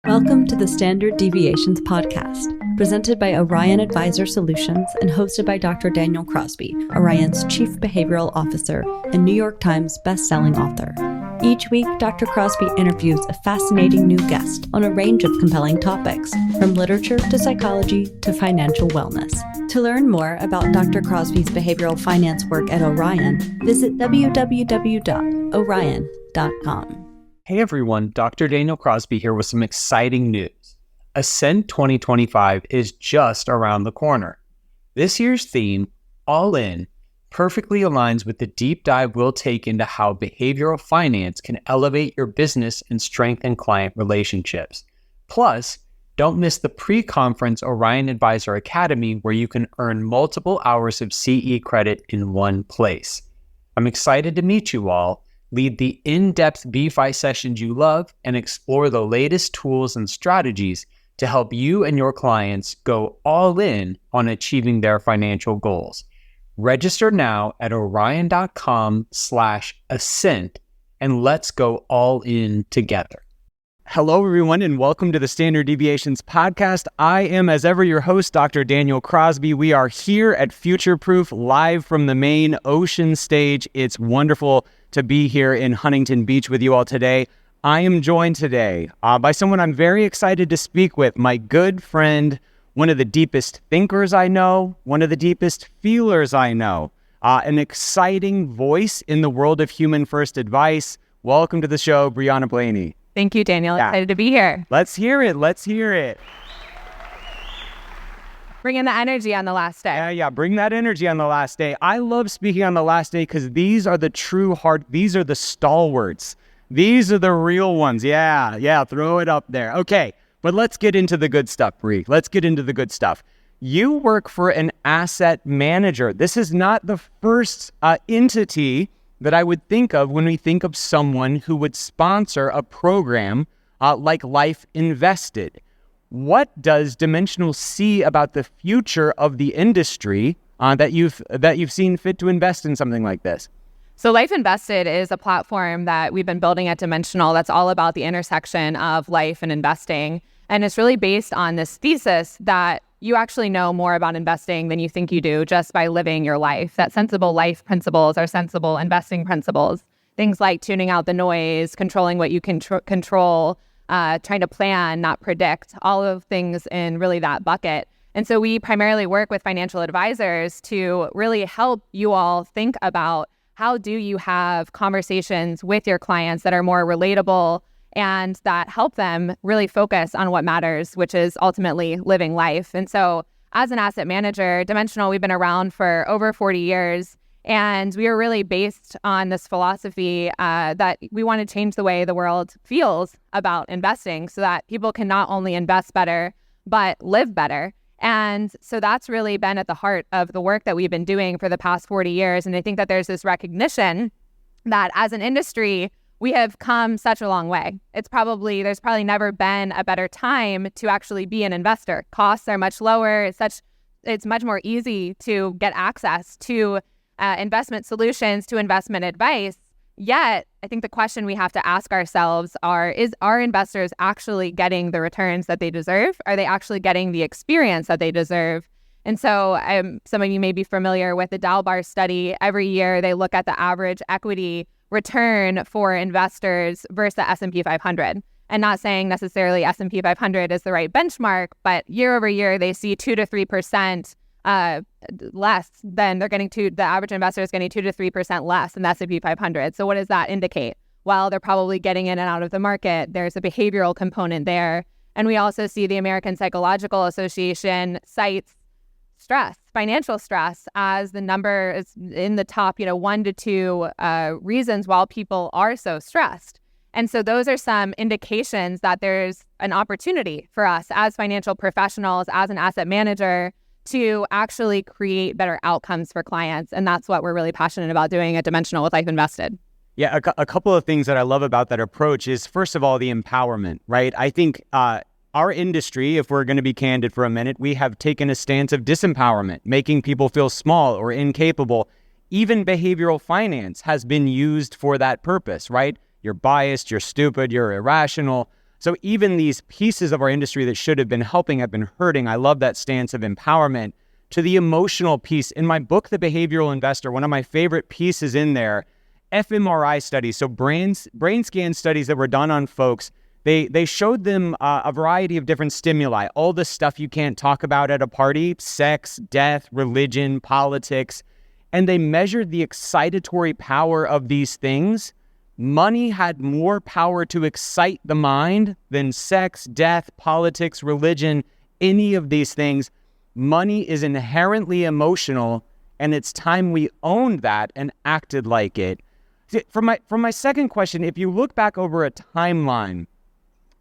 Welcome to the Standard Deviations podcast, presented by Orion Advisor Solutions and hosted by Dr. Daniel Crosby, Orion's Chief Behavioral Officer and New York Times bestselling author. Each week, Dr. Crosby interviews a fascinating new guest on a range of compelling topics, from literature to psychology to financial wellness. To learn more about Dr. Crosby's behavioral finance work at Orion, visit www.orion.com. Hey everyone, Dr. Daniel Crosby here with some exciting news. Ascend 2025 is just around the corner. This year's theme, All In, perfectly aligns with the deep dive we'll take into how behavioral finance can elevate your business and strengthen client relationships. Plus, don't miss the pre-conference Orion Advisor Academy where you can earn multiple hours of CE credit in one place. I'm excited to meet you all, lead the in-depth BFI sessions you love, and explore the latest tools and strategies to help you and your clients go all in on achieving their financial goals. Register now at orion.com/ascent, and let's go all in together. Hello, everyone, and welcome to the Standard Deviations podcast. I am, as ever, your host, Dr. Daniel Crosby. We are here at Future Proof, live from the main ocean stage. It's wonderful to be here in Huntington Beach with you all today. I am joined today by someone I'm very excited to speak with, my good friend, one of the deepest thinkers I know, one of the deepest feelers I know, an exciting voice in the world of human first advice. Welcome to the show, Breanna Blaney. Thank you, Daniel. Excited to be here. Let's hear it. Let's hear it. Bringing the energy on the last day. Yeah, bring that energy on the last day. I love speaking on the last day because these are the true heart. These are the stalwarts. These are the real ones. Yeah, throw it up there. Okay, but let's get into the good stuff, Bree. Let's get into the good stuff. You work for an asset manager. This is not the first entity that I would think of when we think of someone who would sponsor a program like Life Invested. What does Dimensional see about the future of the industry that you've seen fit to invest in something like this? So Life Invested is a platform that we've been building at Dimensional that's all about the intersection of life and investing. And it's really based on this thesis that you actually know more about investing than you think you do just by living your life. That sensible life principles are sensible investing principles. Things like tuning out the noise, controlling what you can control, trying to plan, not predict, all of things in really that bucket. And so we primarily work with financial advisors to really help you all think about how do you have conversations with your clients that are more relatable and that help them really focus on what matters, which is ultimately living life. And so as an asset manager, Dimensional, we've been around for over 40 years. And we are really based on this philosophy that we want to change the way the world feels about investing so that people can not only invest better, but live better. And so that's really been at the heart of the work that we've been doing for the past 40 years. And I think that there's this recognition that as an industry, we have come such a long way. There's probably never been a better time to actually be an investor. Costs are much lower. It's much more easy to get access to investment solutions, to investment advice. Yet, I think the question we have to ask ourselves is our investors actually getting the returns that they deserve? Are they actually getting the experience that they deserve? And so some of you may be familiar with the Dalbar study. Every year, they look at the average equity return for investors versus the S&P 500. And not saying necessarily S&P 500 is the right benchmark, but year over year, they see 2 to 3% less than the average investor is getting 2 to 3% less than the S&P 500. So what does that indicate? Well, they're probably getting in and out of the market. There's a behavioral component there. And we also see the American Psychological Association cites stress, financial stress, as the number is in the top, 1 to 2 reasons why people are so stressed. And so those are some indications that there's an opportunity for us as financial professionals, as an asset manager, to actually create better outcomes for clients. And that's what we're really passionate about doing at Dimensional with Life Invested. Yeah, a couple of things that I love about that approach is, first of all, the empowerment, right? I think our industry, if we're going to be candid for a minute, we have taken a stance of disempowerment, making people feel small or incapable. Even behavioral finance has been used for that purpose, right? You're biased, you're stupid, you're irrational. So even these pieces of our industry that should have been helping have been hurting. I love that stance of empowerment. To the emotional piece, in my book, The Behavioral Investor, one of my favorite pieces in there, fMRI studies, so brain scan studies that were done on folks, they showed them a variety of different stimuli, all the stuff you can't talk about at a party, sex, death, religion, politics, and they measured the excitatory power of these things. Money had more power to excite the mind than sex, death, politics, religion, any of these things. Money is inherently emotional, and it's time we owned that and acted like it. From my second question, if you look back over a timeline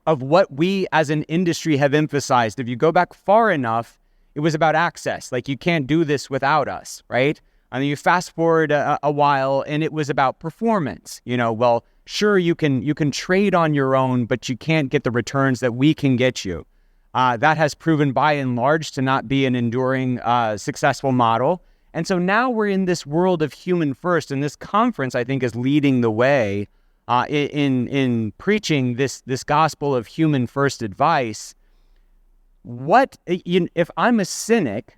of what we as an industry have emphasized, if you go back far enough, it was about access. Like, you can't do this without us, right? And then you fast forward a while, and it was about performance. Well, sure, you can trade on your own, but you can't get the returns that we can get you. That has proven by and large to not be an enduring, successful model. And so now we're in this world of human first, and this conference, I think, is leading the way in preaching this gospel of human first advice. If I'm a cynic,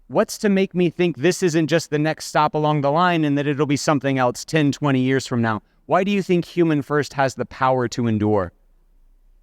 what's to make me think this isn't just the next stop along the line and that it'll be something else 10, 20 years from now? Why do you think human first has the power to endure?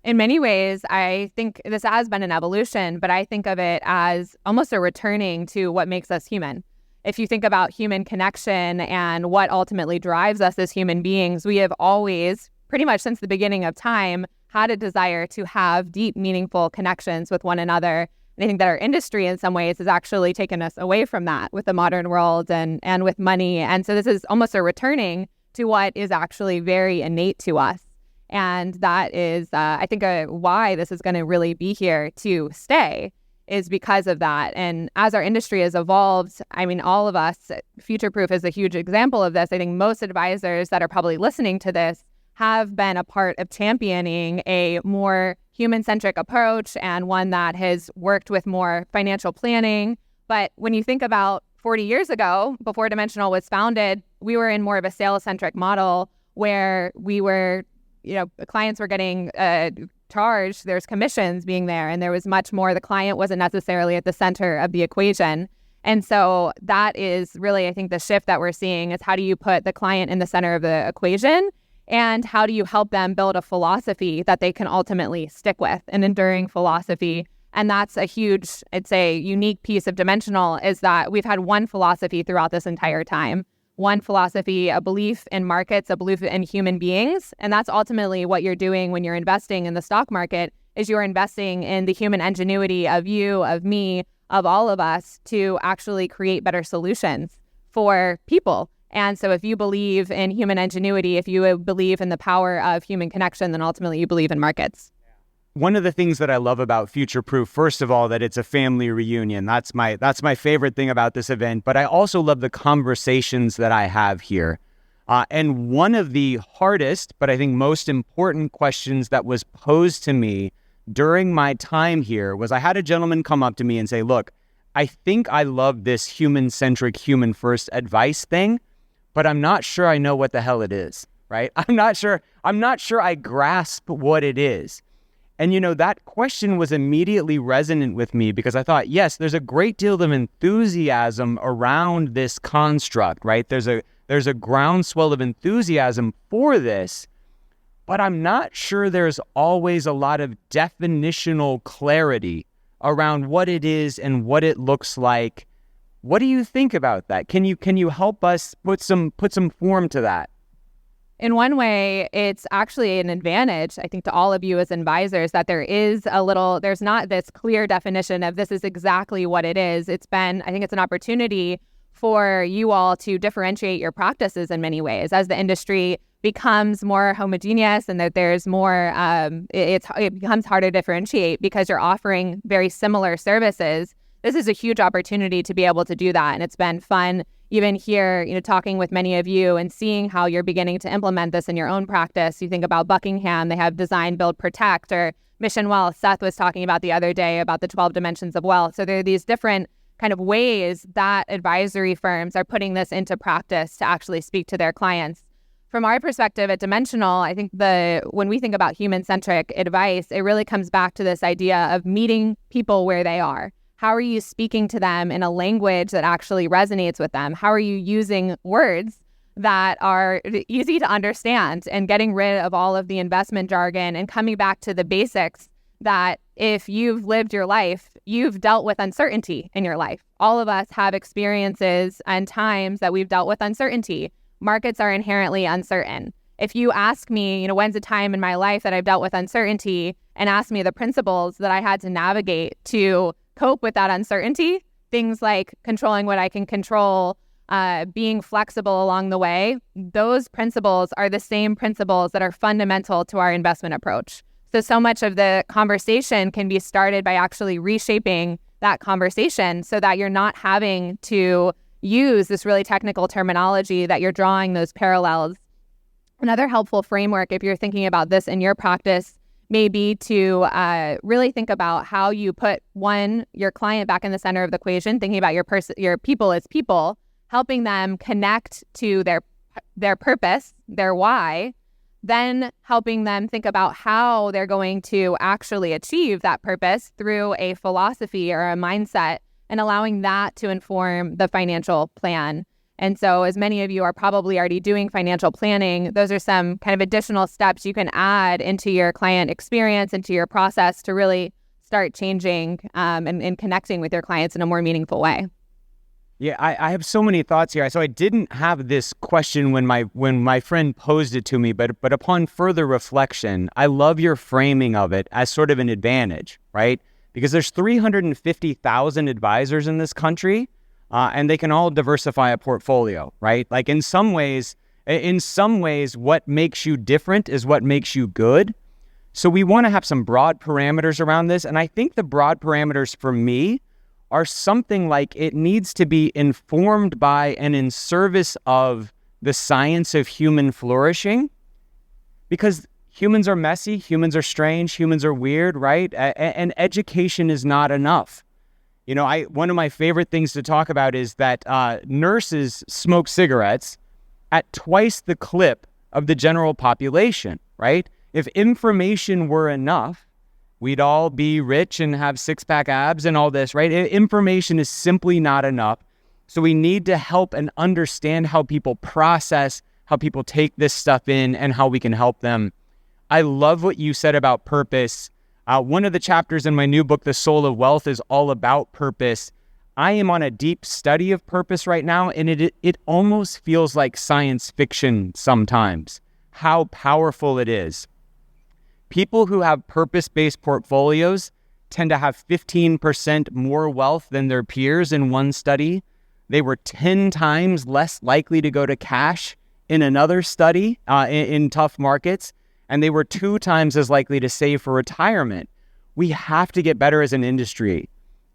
In many ways, I think this has been an evolution, but I think of it as almost a returning to what makes us human. If you think about human connection and what ultimately drives us as human beings, we have always, pretty much since the beginning of time, had a desire to have deep, meaningful connections with one another. And I think that our industry in some ways has actually taken us away from that with the modern world and with money. And so this is almost a returning to what is actually very innate to us. And that is, I think, why this is going to really be here to stay, is because of that. And as our industry has evolved, I mean, all of us, Future Proof is a huge example of this. I think most advisors that are probably listening to this have been a part of championing a more human-centric approach, and one that has worked with more financial planning. But when you think about 40 years ago, before Dimensional was founded, we were in more of a sales-centric model where we were, clients were getting charged, there's commissions being there, and there was much more. The client wasn't necessarily at the center of the equation. And so that is really, I think, the shift that we're seeing is how do you put the client in the center of the equation, and how do you help them build a philosophy that they can ultimately stick with, an enduring philosophy. And that's a huge, I'd say, unique piece of Dimensional, is that we've had one philosophy throughout this entire time. One philosophy, a belief in markets, a belief in human beings. And that's ultimately what you're doing when you're investing in the stock market, is you're investing in the human ingenuity of you, of me, of all of us to actually create better solutions for people. And so if you believe in human ingenuity, if you believe in the power of human connection, then ultimately you believe in markets. One of the things that I love about Future Proof, first of all, that it's a family reunion. That's my favorite thing about this event. But I also love the conversations that I have here. And one of the hardest, but I think most important questions that was posed to me during my time here was, I had a gentleman come up to me and say, look, I think I love this human-centric, human-first advice thing, but I'm not sure I know what the hell it is, right? I'm not sure I grasp what it is. And, that question was immediately resonant with me, because I thought, yes, there's a great deal of enthusiasm around this construct, right? There's a groundswell of enthusiasm for this, but I'm not sure there's always a lot of definitional clarity around what it is and what it looks like. What do you think about that? Can you help us put some form to that? In one way, it's actually an advantage, I think, to all of you as advisors, that there's not this clear definition of this is exactly what it is. I think it's an opportunity for you all to differentiate your practices in many ways as the industry becomes more homogeneous, and that there's more, it becomes harder to differentiate because you're offering very similar services. This is a huge opportunity to be able to do that. And it's been fun even here, talking with many of you and seeing how you're beginning to implement this in your own practice. You think about Buckingham, they have Design, Build, Protect, or Mission Wealth. Seth was talking about the other day about the 12 dimensions of wealth. So there are these different kind of ways that advisory firms are putting this into practice to actually speak to their clients. from our perspective at Dimensional, I think when we think about human-centric advice, it really comes back to this idea of meeting people where they are. How are you speaking to them in a language that actually resonates with them? How are you using words that are easy to understand and getting rid of all of the investment jargon and coming back to the basics that if you've lived your life, you've dealt with uncertainty in your life. All of us have experiences and times that we've dealt with uncertainty. Markets are inherently uncertain. If you ask me, when's a time in my life that I've dealt with uncertainty and ask me the principles that I had to navigate to cope with that uncertainty, things like controlling what I can control, being flexible along the way, those principles are the same principles that are fundamental to our investment approach. So much of the conversation can be started by actually reshaping that conversation so that you're not having to use this really technical terminology, that you're drawing those parallels. Another helpful framework, if you're thinking about this in your practice, may be to really think about how you put your client back in the center of the equation, thinking about your people as people, helping them connect to their purpose, their why, then helping them think about how they're going to actually achieve that purpose through a philosophy or a mindset, and allowing that to inform the financial plan. And so, as many of you are probably already doing financial planning, those are some kind of additional steps you can add into your client experience, into your process, to really start changing and connecting with your clients in a more meaningful way. Yeah, I have so many thoughts here. So I didn't have this question when my friend posed it to me, but upon further reflection, I love your framing of it as sort of an advantage, right? Because there's 350,000 advisors in this country, and they can all diversify a portfolio, right? Like in some ways, what makes you different is what makes you good. So we want to have some broad parameters around this, and I think the broad parameters for me are something like it needs to be informed by and in service of the science of human flourishing, because humans are messy, humans are strange, humans are weird, right? And education is not enough. One of my favorite things to talk about is that nurses smoke cigarettes at twice the clip of the general population, right? If information were enough, we'd all be rich and have six-pack abs and all this, right? Information is simply not enough. So we need to help and understand how people process, how people take this stuff in, and how we can help them. I love what you said about purpose. One of the chapters in my new book, The Soul of Wealth, is all about purpose. I am on a deep study of purpose right now, and it almost feels like science fiction sometimes, how powerful it is. People who have purpose-based portfolios tend to have 15% more wealth than their peers in one study. They were 10 times less likely to go to cash in another study in tough markets, and they were 2 times as likely to save for retirement. We have to get better as an industry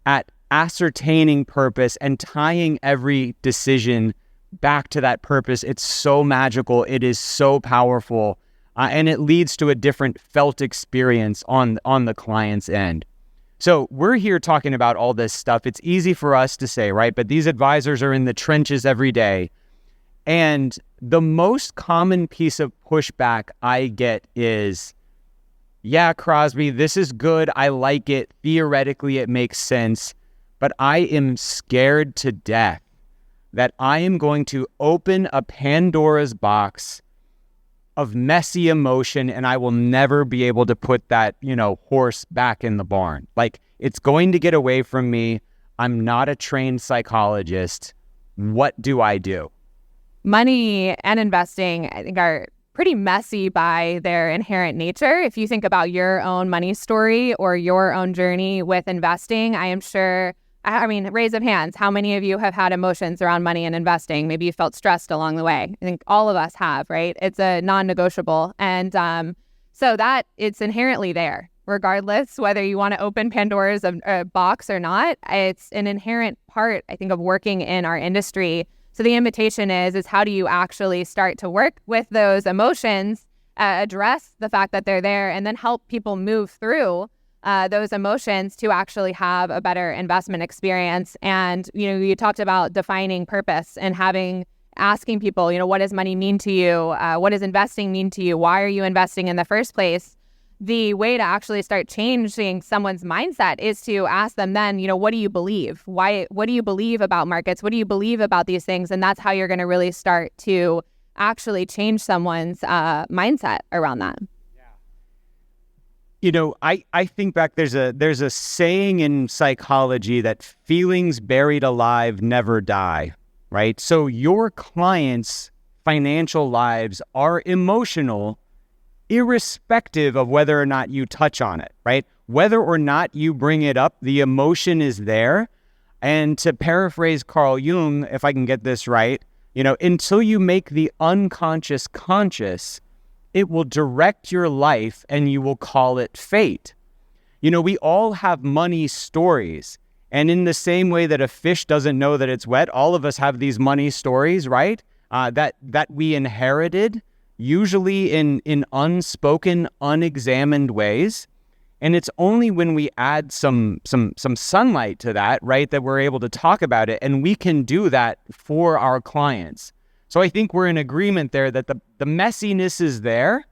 at ascertaining purpose and tying every decision back to that purpose. It's so magical. It is so powerful. And it leads to a different felt experience on the client's end. So we're here talking about all this stuff. It's easy for us to say, right? But these advisors are in the trenches every day. And the most common piece of pushback I get is, yeah, Crosby, this is good. I like it. Theoretically, it makes sense. But I am scared to death that I am going to open a Pandora's box of messy emotion, and I will never be able to put that, horse back in the barn. Like, it's going to get away from me. I'm not a trained psychologist. What do I do? Money and investing, I think, are pretty messy by their inherent nature. If you think about your own money story or your own journey with investing, I am sure, raise of hands, how many of you have had emotions around money and investing? Maybe you felt stressed along the way. I think all of us have, right? It's a non-negotiable. And so that it's inherently there, regardless whether you want to open Pandora's box or not. It's an inherent part, I think, of working in our industry. So the invitation is how do you actually start to work with those emotions, address the fact that they're there, and then help people move through those emotions to actually have a better investment experience. And, you talked about defining purpose and having asking people, what does money mean to you? What does investing mean to you? Why are you investing in the first place? The way to actually start changing someone's mindset is to ask them then, what do you believe? What do you believe about markets? What do you believe about these things? And that's how you're going to really start to actually change someone's mindset around that. I think back, there's a saying in psychology that feelings buried alive never die, right? So your clients' financial lives are emotional, irrespective of whether or not you touch on it, right? Whether or not you bring it up, the emotion is there. And to paraphrase Carl Jung, if I can get this right, until you make the unconscious conscious, it will direct your life and you will call it fate. We all have money stories. And in the same way that a fish doesn't know that it's wet, all of us have these money stories, right? That we inherited, usually in unspoken, unexamined ways. And it's only when we add some sunlight to that, right, that we're able to talk about it. And we can do that for our clients. So I think we're in agreement there that the messiness is there,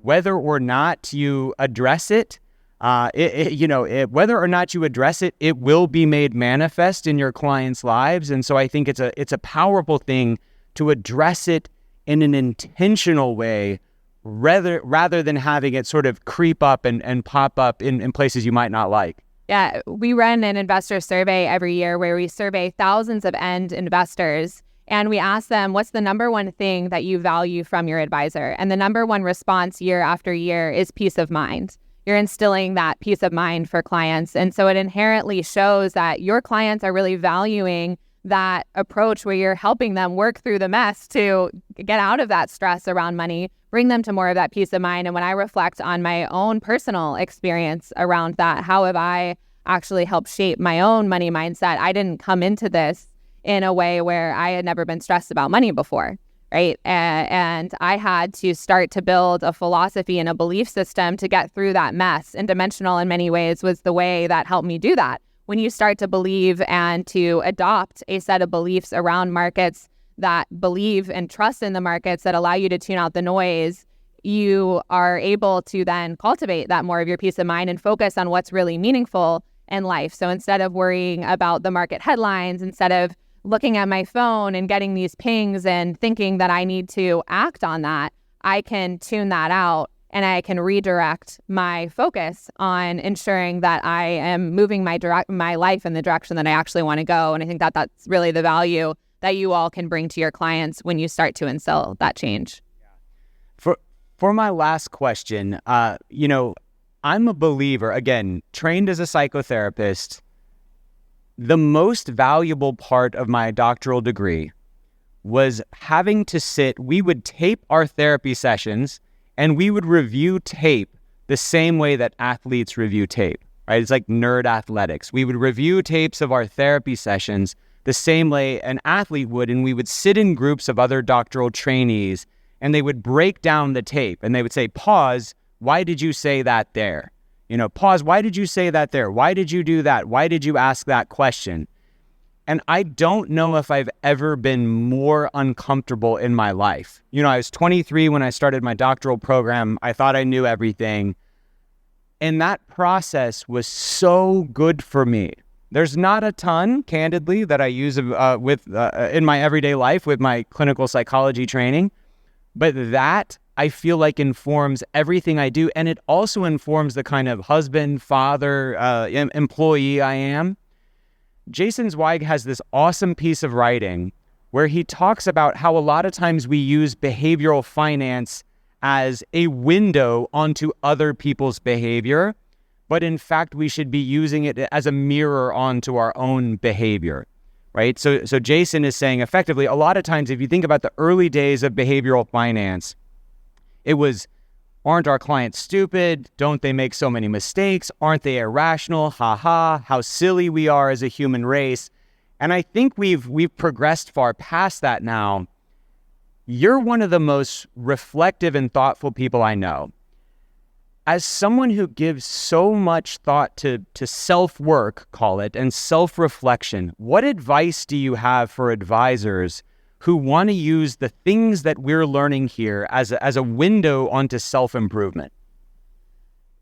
whether or not you address it. Whether or not you address it, it will be made manifest in your clients' lives. And so I think it's a powerful thing to address it in an intentional way, rather than having it sort of creep up and pop up in places you might not like. Yeah, we run an investor survey every year where we survey thousands of end investors, and we ask them, what's the number one thing that you value from your advisor? And the number one response year after year is peace of mind. You're instilling that peace of mind for clients. And so it inherently shows that your clients are really valuing that approach where you're helping them work through the mess to get out of that stress around money, bring them to more of that peace of mind. And when I reflect on my own personal experience around that, how have I actually helped shape my own money mindset? I didn't come into this in a way where I had never been stressed about money before, right? And I had to start to build a philosophy and a belief system to get through that mess. And Dimensional in many ways was the way that helped me do that. When you start to believe and to adopt a set of beliefs around markets that believe and trust in the markets that allow you to tune out the noise, you are able to then cultivate that more of your peace of mind and focus on what's really meaningful in life. So instead of worrying about the market headlines, instead of looking at my phone and getting these pings and thinking that I need to act on that, I can tune that out and I can redirect my focus on ensuring that I am moving my life in the direction that I actually want to go. And I think that that's really the value that you all can bring to your clients when you start to instill that change. For my last question, I'm a believer, again, trained as a psychotherapist. The most valuable part of my doctoral degree was having to we would tape our therapy sessions and we would review tape the same way that athletes review tape, right? It's like nerd athletics. We would review tapes of our therapy sessions the same way an athlete would, and we would sit in groups of other doctoral trainees and they would break down the tape and they would say, pause, why did you say that there? Pause, why did you say that there? Why did you do that? Why did you ask that question? And I don't know if I've ever been more uncomfortable in my life. I was 23 when I started my doctoral program. I thought I knew everything. And that process was so good for me. There's not a ton, candidly, that I use in my everyday life with my clinical psychology training. But that, I feel like, informs everything I do. And it also informs the kind of husband, father, employee I am. Jason Zweig has this awesome piece of writing where he talks about how a lot of times we use behavioral finance as a window onto other people's behavior, but in fact, we should be using it as a mirror onto our own behavior, right? So Jason is saying effectively, a lot of times, if you think about the early days of behavioral finance, it was, aren't our clients stupid? Don't they make so many mistakes? Aren't they irrational? How silly we are as a human race. And I think we've progressed far past that now. You're one of the most reflective and thoughtful people I know. As someone who gives so much thought to self-work, call it, and self-reflection, what advice do you have for advisors who want to use the things that we're learning here as a window onto self-improvement?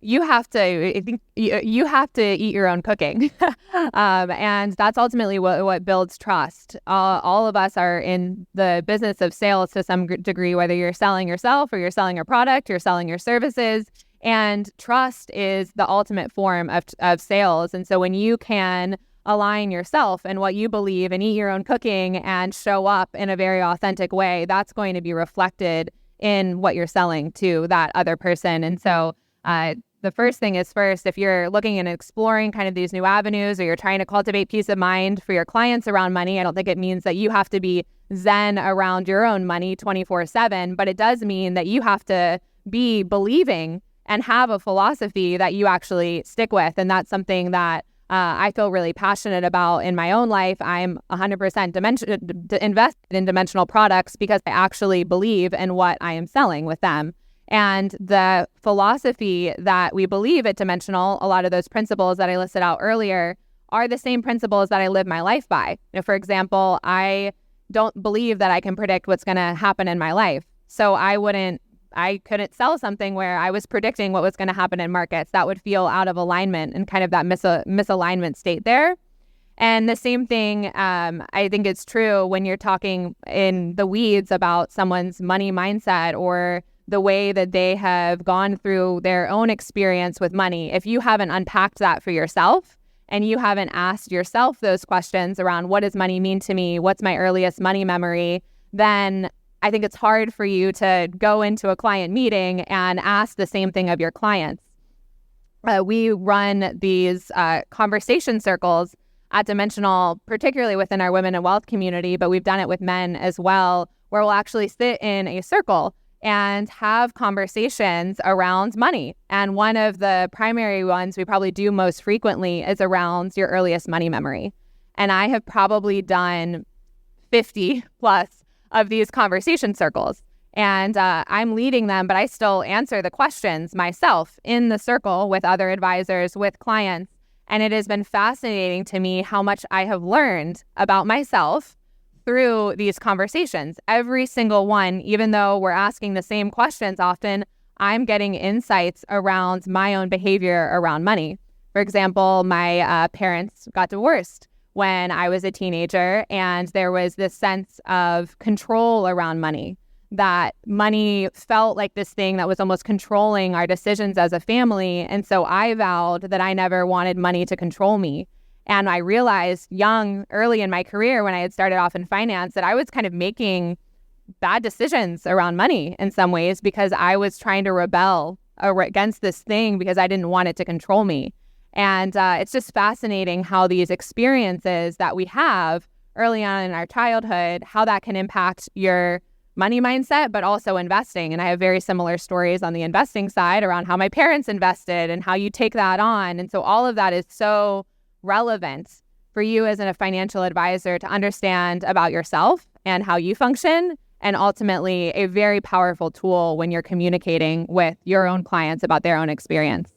You have to, I think you have to eat your own cooking. And that's ultimately what builds trust. All of us are in the business of sales to some degree, whether you're selling yourself or you're selling a product, you're selling your services. And trust is the ultimate form of sales. And so when you can align yourself and what you believe and eat your own cooking and show up in a very authentic way, that's going to be reflected in what you're selling to that other person. And so the first thing is first, if you're looking and exploring kind of these new avenues or you're trying to cultivate peace of mind for your clients around money, I don't think it means that you have to be zen around your own money 24/7, but it does mean that you have to be believing and have a philosophy that you actually stick with. And that's something that I feel really passionate about in my own life. I'm 100% invested in dimensional products because I actually believe in what I am selling with them. And the philosophy that we believe at Dimensional, a lot of those principles that I listed out earlier, are the same principles that I live my life by. For example, I don't believe that I can predict what's going to happen in my life. So I couldn't sell something where I was predicting what was going to happen in markets. That would feel out of alignment and kind of that misalignment state there. And the same thing, I think it's true when you're talking in the weeds about someone's money mindset or the way that they have gone through their own experience with money. If you haven't unpacked that for yourself and you haven't asked yourself those questions around what does money mean to me, what's my earliest money memory, then I think it's hard for you to go into a client meeting and ask the same thing of your clients. We run these conversation circles at Dimensional, particularly within our women and wealth community, but we've done it with men as well, where we'll actually sit in a circle and have conversations around money. And one of the primary ones we probably do most frequently is around your earliest money memory. And I have probably done 50 plus of these conversation circles. And I'm leading them, but I still answer the questions myself in the circle with other advisors, with clients. And it has been fascinating to me how much I have learned about myself through these conversations. Every single one, even though we're asking the same questions often, I'm getting insights around my own behavior around money. For example, my parents got divorced when I was a teenager, and there was this sense of control around money, that money felt like this thing that was almost controlling our decisions as a family. And so I vowed that I never wanted money to control me. And I realized early in my career, when I had started off in finance, that I was kind of making bad decisions around money in some ways because I was trying to rebel against this thing because I didn't want it to control me. And it's just fascinating how these experiences that we have early on in our childhood, how that can impact your money mindset, but also investing. And I have very similar stories on the investing side around how my parents invested and how you take that on. And so all of that is so relevant for you as a financial advisor to understand about yourself and how you function, and ultimately a very powerful tool when you're communicating with your own clients about their own experience.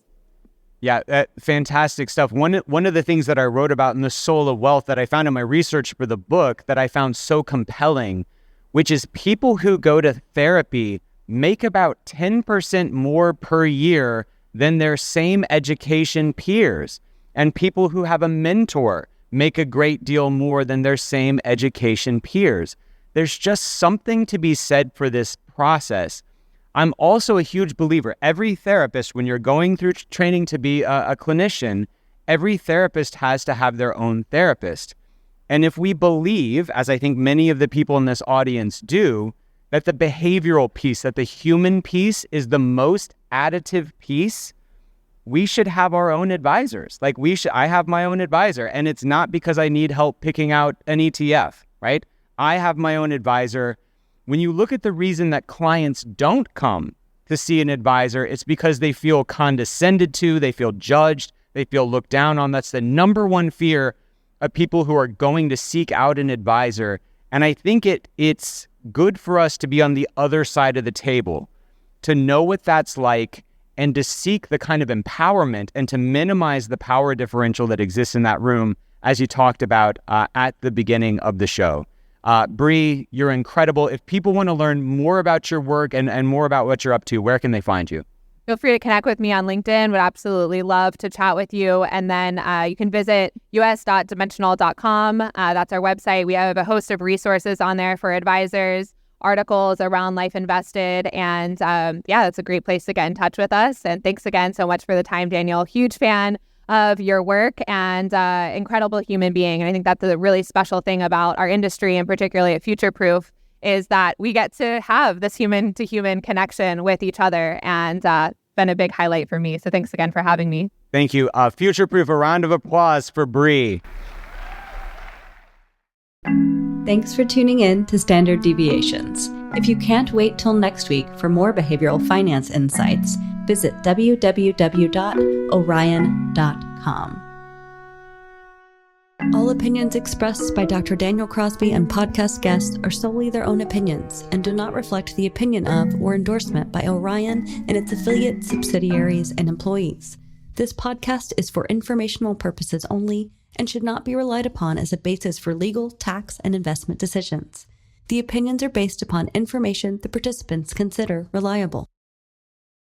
Yeah, fantastic stuff. One of the things that I wrote about in The Soul of Wealth that I found in my research for the book that I found so compelling, which is people who go to therapy make about 10% more per year than their same education peers. And people who have a mentor make a great deal more than their same education peers. There's just something to be said for this process. I'm also a huge believer. Every therapist, when you're going through training to be a clinician, every therapist has to have their own therapist. And if we believe, as I think many of the people in this audience do, that the behavioral piece, that the human piece is the most additive piece, we should have our own advisors. I have my own advisor, and it's not because I need help picking out an ETF, right? I have my own advisor. When you look at the reason that clients don't come to see an advisor, it's because they feel condescended to, they feel judged, they feel looked down on. That's the number one fear of people who are going to seek out an advisor. And I think it's good for us to be on the other side of the table, to know what that's like, and to seek the kind of empowerment and to minimize the power differential that exists in that room, as you talked about at the beginning of the show. Bree, you're incredible. If people want to learn more about your work and more about what you're up to, where can they find you? Feel free to connect with me on LinkedIn. Would absolutely love to chat with you. And then you can visit us.dimensional.com. That's our website. We have a host of resources on there for advisors, articles around life invested. And that's a great place to get in touch with us. And thanks again so much for the time, Daniel. Huge fan of your work and incredible human being. And I think that's a really special thing about our industry, and particularly at Future Proof, is that we get to have this human to human connection with each other, and been a big highlight for me. So thanks again for having me. Thank you. Future Proof, a round of applause for Bree. Thanks for tuning in to Standard Deviations. If you can't wait till next week for more behavioral finance insights, visit www.orion.com. All opinions expressed by Dr. Daniel Crosby and podcast guests are solely their own opinions and do not reflect the opinion of or endorsement by Orion and its affiliates, subsidiaries, and employees. This podcast is for informational purposes only and should not be relied upon as a basis for legal, tax, and investment decisions. The opinions are based upon information the participants consider reliable.